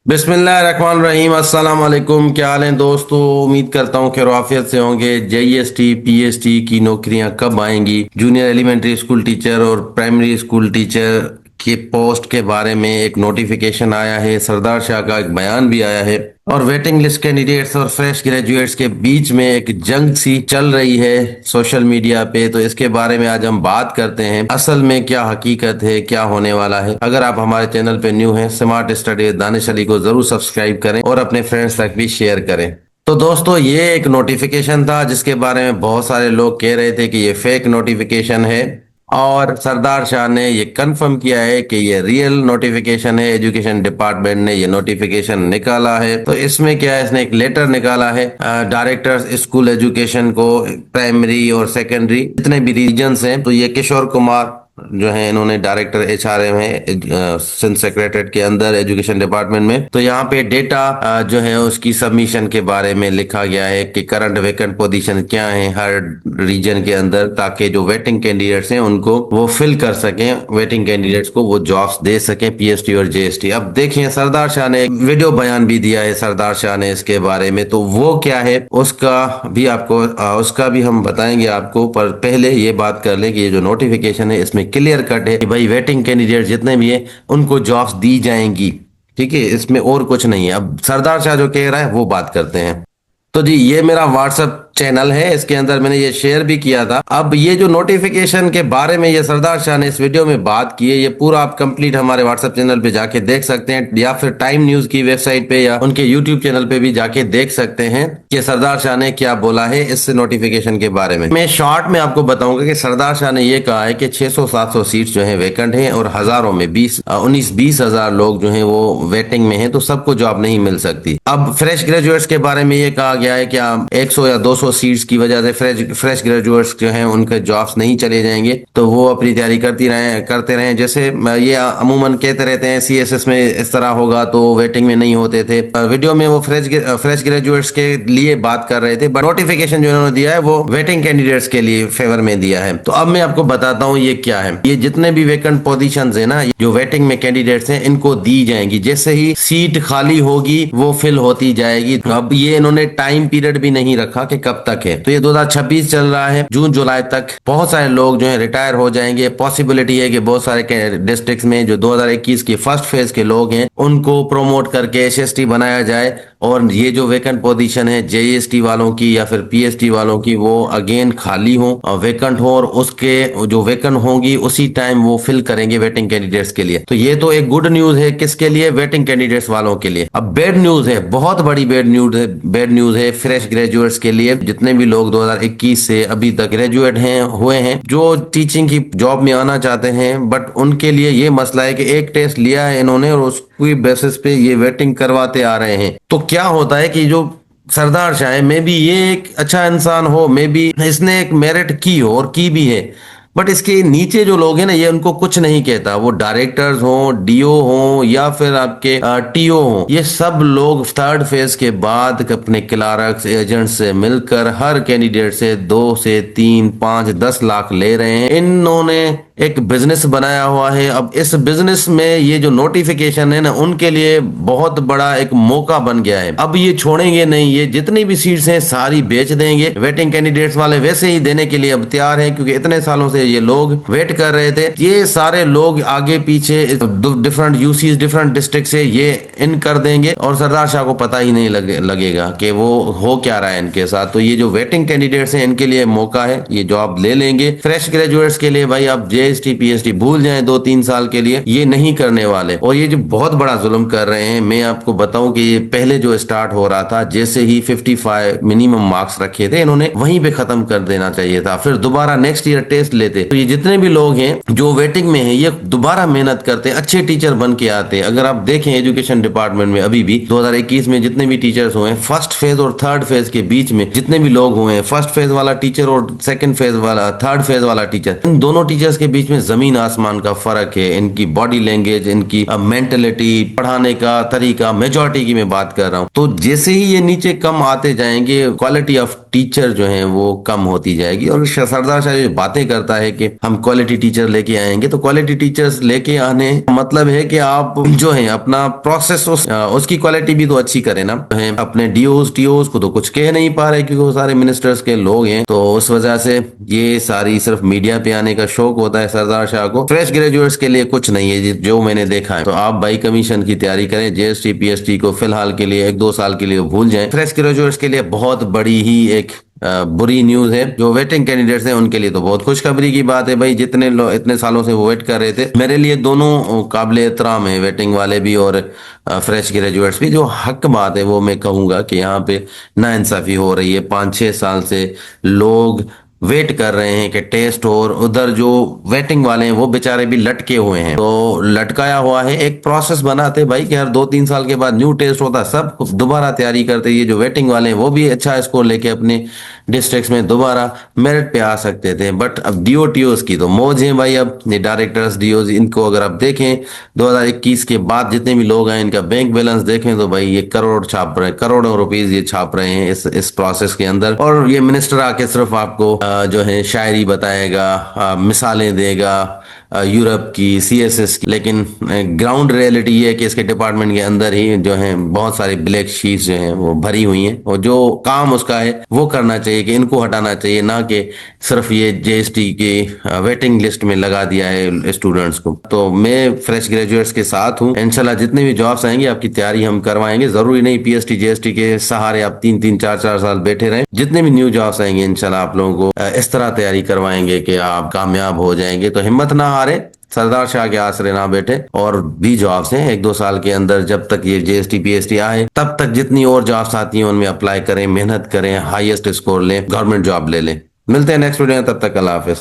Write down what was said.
बिस्मिल्लाहिर्रहमानिर्रहीम। अस्सलाम वालेकुम। क्या हाल है दोस्तों? उम्मीद करता हूँ खैर आफियत से होंगे। जेईएसटी पीएसटी की नौकरियां कब आएंगी? जूनियर एलिमेंट्री स्कूल टीचर और प्राइमरी स्कूल टीचर के पोस्ट के बारे में एक नोटिफिकेशन आया है। सरदार शाह का एक बयान भी आया है और वेटिंग लिस्ट कैंडिडेट्स और फ्रेश ग्रेजुएट्स के बीच में एक जंग सी चल रही है सोशल मीडिया पे। तो इसके बारे में आज हम बात करते हैं, असल में क्या हकीकत है, क्या होने वाला है। अगर आप हमारे चैनल पे न्यू हैं, स्मार्ट स्टडी दानिश अली को जरूर सब्सक्राइब करें और अपने फ्रेंड्स तक भी शेयर करें। तो दोस्तों, ये एक नोटिफिकेशन था जिसके बारे में बहुत सारे लोग कह रहे थे कि ये फेक नोटिफिकेशन है, और सरदार शाह ने ये कंफर्म किया है कि ये रियल नोटिफिकेशन है। एजुकेशन डिपार्टमेंट ने ये नोटिफिकेशन निकाला है। तो इसमें क्या है, इसने एक लेटर निकाला है डायरेक्टर्स स्कूल एजुकेशन को, प्राइमरी और सेकेंडरी जितने भी रीजन्स हैं। तो ये किशोर कुमार जो है, इन्होंने डायरेक्टर एचआरएम है सिंध सेक्रेटरीट के अंदर एजुकेशन डिपार्टमेंट में। तो यहाँ पे डेटा जो है उसकी सबमिशन के बारे में लिखा गया है कि करंट वैकेंट पोजीशन क्या है हर रीजन के अंदर, ताकि जो वेटिंग कैंडिडेट्स हैं उनको वो फिल कर सकें, वेटिंग कैंडिडेट्स को वो जॉब्स दे सकें, पीएसटी और जेएसटी। अब देखिए, सरदार शाह ने एक वीडियो बयान भी दिया है सरदार शाह ने इसके बारे में। तो वो क्या है उसका भी हम बताएंगे आपको, पर पहले ये बात कर ले कि ये जो नोटिफिकेशन है इसमें क्लियर कट है कि भाई वेटिंग कैंडिडेट जितने भी हैं उनको जॉब्स दी जाएंगी। ठीक है, इसमें और कुछ नहीं है। अब सरदार शाह जो कह रहा है वो बात करते हैं। तो जी, ये मेरा व्हाट्सएप चैनल है, इसके अंदर मैंने ये शेयर भी किया था। अब ये जो नोटिफिकेशन के बारे में ये सरदार शाह ने इस वीडियो में बात की है, ये पूरा आप कंप्लीट हमारे व्हाट्सएप चैनल पे जाके देख सकते हैं, या फिर टाइम न्यूज की वेबसाइट पे या उनके यूट्यूब चैनल पे भी जाके देख सकते हैं कि सरदार शाह ने क्या बोला है इस नोटिफिकेशन के बारे में। मैं शॉर्ट में आपको बताऊंगा कि सरदार शाह ने ये कहा है कि 600-700 सीट्स जो है वैकेंट है और हजारों में 19-20 हजार लोग जो है वो वेटिंग में है, तो सबको जॉब नहीं मिल सकती। अब फ्रेश ग्रेजुएट्स के बारे में ये कहा गया है कि 100 या 200 सीट्स की वजह से फ्रेश ग्रेजुएट्स जो हैं उनके जॉब्स नहीं चले जाएंगे, तो वो अपनी तैयारी करते रहें। जैसे ये अमूमन कहते रहते हैं सीएसएस में इस तरह होगा तो वेटिंग में नहीं होते थे। वीडियो में वो फ्रेश ग्रेजुएट्स के लिए बात कर रहे थे, बट नोटिफिकेशन जो इन्होंने दिया है वो वेटिंग कैंडिडेट्स के लिए फेवर में दिया है। तो अब मैं आपको बताता हूँ ये क्या है। ये जितने भी वैकेंट पोजीशंस है ना, जो वेटिंग में कैंडिडेट्स हैं, इनको दी जाएंगी। जैसे ही सीट खाली होगी वो फिल होती जाएगी। अब ये इन्होंने टाइम पीरियड भी नहीं रखा कि कब तक है। तो ये 2026 चल रहा है, जून जुलाई तक बहुत सारे लोग जो है रिटायर हो जाएंगे। पॉसिबिलिटी है कि बहुत सारे डिस्ट्रिक्ट्स में जो 2021 की फर्स्ट फेज के लोग हैं उनको प्रोमोट करके एसएसटी बनाया जाए, और ये जो वेकेंट पोजीशन है जेईएसटी वालों की या फिर पीएसटी वालों की वो अगेन खाली हो और वेकेंट हो, और उसके जो वेकेंट होंगी उसी टाइम वो फिल करेंगे वेटिंग कैंडिडेट्स के लिए। तो ये तो एक गुड न्यूज है, किसके लिए? वेटिंग कैंडिडेट्स वालों के लिए। अब बैड न्यूज है, बहुत बड़ी बैड न्यूज है फ्रेश ग्रेजुएट्स के लिए। जितने भी लोग 2021 से अभी तक ग्रेजुएट हुए हैं, जो टीचिंग की जॉब में आना चाहते हैं, बट उनके लिए ये मसला है कि एक टेस्ट लिया है इन्होंने और उसकी बेसिस पे ये वेटिंग करवाते आ रहे हैं। तो क्या होता है कि जो सरदार शाह है, मे बी ये एक अच्छा इंसान हो, मे बी इसने एक मेरिट की हो और की भी है, बट इसके नीचे जो लोग हैं ना, ये उनको कुछ नहीं कहता। वो डायरेक्टर्स हो, डीओ हो या फिर आपके टीओ हो, ये सब लोग थर्ड फेज के बाद अपने क्लार्क्स एजेंट से मिलकर हर कैंडिडेट से 2 से 3, 5, 10 लाख ले रहे हैं। इन्होंने एक बिजनेस बनाया हुआ है। अब इस बिजनेस में ये जो नोटिफिकेशन है ना, उनके लिए बहुत बड़ा एक मौका बन गया है। अब ये छोड़ेंगे नहीं, ये जितनी भी सीट्स हैं सारी बेच देंगे। वेटिंग कैंडिडेट्स वाले वैसे ही देने के लिए अब तैयार हैं, क्योंकि इतने सालों से ये लोग वेट कर रहे थे। ये सारे लोग आगे पीछे डिफरेंट यूसीज, डिफरेंट डिस्ट्रिक्ट से ये इन कर देंगे, और सरदार शाह को पता ही नहीं लगेगा कि वो हो क्या रहा है इनके साथ। तो ये जो वेटिंग कैंडिडेट्स हैं इनके लिए मौका है, ये जॉब ले लेंगे। फ्रेश ग्रेजुएट्स के लिए भाई आप जेएसटी पीएचडी भूल जाएं 2-3 साल के लिए, ये नहीं करने वाले। और ये जो बहुत बड़ा जुल्म कर रहे हैं, मैं आपको बताऊं कि ये पहले जो स्टार्ट हो रहा था, जैसे ही 55 मिनिमम मार्क्स रखे थे इन्होंने, वहीं पे खत्म कर देना चाहिए था, फिर दोबारा नेक्स्ट ईयर टेस्ट लेते। तो ये जितने भी लोग हैं जो वेटिंग में हैं, ये दोबारा मेहनत करते, अच्छे टीचर बन के आते। अगर आप देखें एजुकेशन डिपार्टमेंट में अभी भी 2021 में जितने भी टीचर्स हुए, फर्स्ट फेज और थर्ड फेज के बीच में जितने भी लोग हुए, फर्स्ट फेज वाला टीचर और सेकंड फेज वाला, थर्ड फेज वाला टीचर, इन दोनों टीचर्स के बीच में जमीन आसमान का फर्क है। इनकी बॉडी लैंग्वेज, इनकी मेंटलिटी, पढ़ाने का तरीका, मेजॉरिटी की मैं बात कर रहा हूँ। तो जैसे ही ये नीचे कम आते जाएंगे, क्वालिटी ऑफ टीचर जो है वो कम होती जाएगी। और सरदार शाह जो बातें करता है कि हम क्वालिटी टीचर लेके आएंगे, तो क्वालिटी टीचर्स लेके आने का मतलब है कि आप जो है अपना प्रोसेस उसकी क्वालिटी भी तो अच्छी करें ना। है अपने डीओज टीओज को तो कुछ कह नहीं पा रहे क्योंकि वो सारे मिनिस्टर्स के लोग हैं। तो उस वजह से ये सारी सिर्फ मीडिया पे आने का शौक होता है सरदार शाह को। फ्रेश ग्रेजुएट्स के लिए कुछ नहीं है जो मैंने देखा है। तो आप बाई कमीशन की तैयारी करें। जीएसटी पीएसटी को फिलहाल के लिए 1-2 साल के लिए भूल जाएं। फ्रेश ग्रेजुएट्स के लिए बहुत बड़ी ही एक बुरी न्यूज है। जो वेटिंग कैंडिडेट्स हैं उनके लिए तो बहुत खुशखबरी की बात है भाई। जितने लोग इतने सालों से वो वेट कर रहे थे, मेरे लिए दोनों काबिल एहतराम है, वेटिंग वाले भी और फ्रेश ग्रेजुएट्स भी। जो हक बात है वो मैं कहूंगा कि यहाँ पे नाइंसाफी हो रही है। 5-6 साल से लोग वेट कर रहे हैं कि टेस्ट हो, और उधर जो वेटिंग वाले हैं वो बेचारे भी लटके हुए हैं। तो लटकाया हुआ है। एक प्रोसेस बनाते भाई कि हर 2-3 साल के बाद न्यू टेस्ट होता, सब दोबारा तैयारी करते। ये जो वेटिंग वाले हैं वो भी अच्छा स्कोर लेके अपने डिस्ट्रिक्ट्स में दोबारा मेरिट पे आ सकते थे। बट अब डीओटीओस की तो मौज है भाई। अब ये डायरेक्टर्स डीओज, इनको अगर आप देखें 2021 के बाद जितने भी लोग हैं इनका बैंक बैलेंस देखें तो भाई ये करोड़ छाप रहे हैं, करोड़ों रुपीज ये छाप रहे हैं इस प्रोसेस के अंदर। और ये मिनिस्टर आके सिर्फ आपको जो है शायरी बताएगा, मिसालें देगा यूरोप की, सीएसएस की, लेकिन ग्राउंड रियलिटी ये है कि इसके डिपार्टमेंट के अंदर ही जो है बहुत सारी ब्लैक शीट्स जो हैं वो भरी हुई हैं। और जो काम उसका है वो करना चाहिए कि इनको हटाना चाहिए, ना कि सिर्फ ये जीएसटी की वेटिंग लिस्ट में लगा दिया है स्टूडेंट्स को। तो मैं फ्रेश ग्रेजुएट्स के साथ हूँ। इंशाल्लाह जितने भी जॉब्स आएंगे आपकी तैयारी हम करवाएंगे। जरूरी नहीं पीएसटी जीएसटी के सहारे आप 3-3 4-4 साल बैठे रहें। जितने भी न्यू जॉब्स आएंगे इंशाल्लाह आप लोगों को इस तरह तैयारी करवाएंगे कि आप कामयाब हो जाएंगे। तो हिम्मत ना हारे, सरदार शाह के आसरे ना बैठे। और भी जॉब्स हैं 1-2 साल के अंदर, जब तक ये जीएसटी पीएसटी आए तब तक जितनी और जॉब्स आती हैं उनमें अप्लाई करें, मेहनत करें, हाईएस्ट स्कोर लें, गवर्नमेंट जॉब ले लें। मिलते हैं नेक्स्ट वीडियो में, तब तक अल्लाह हाफिज।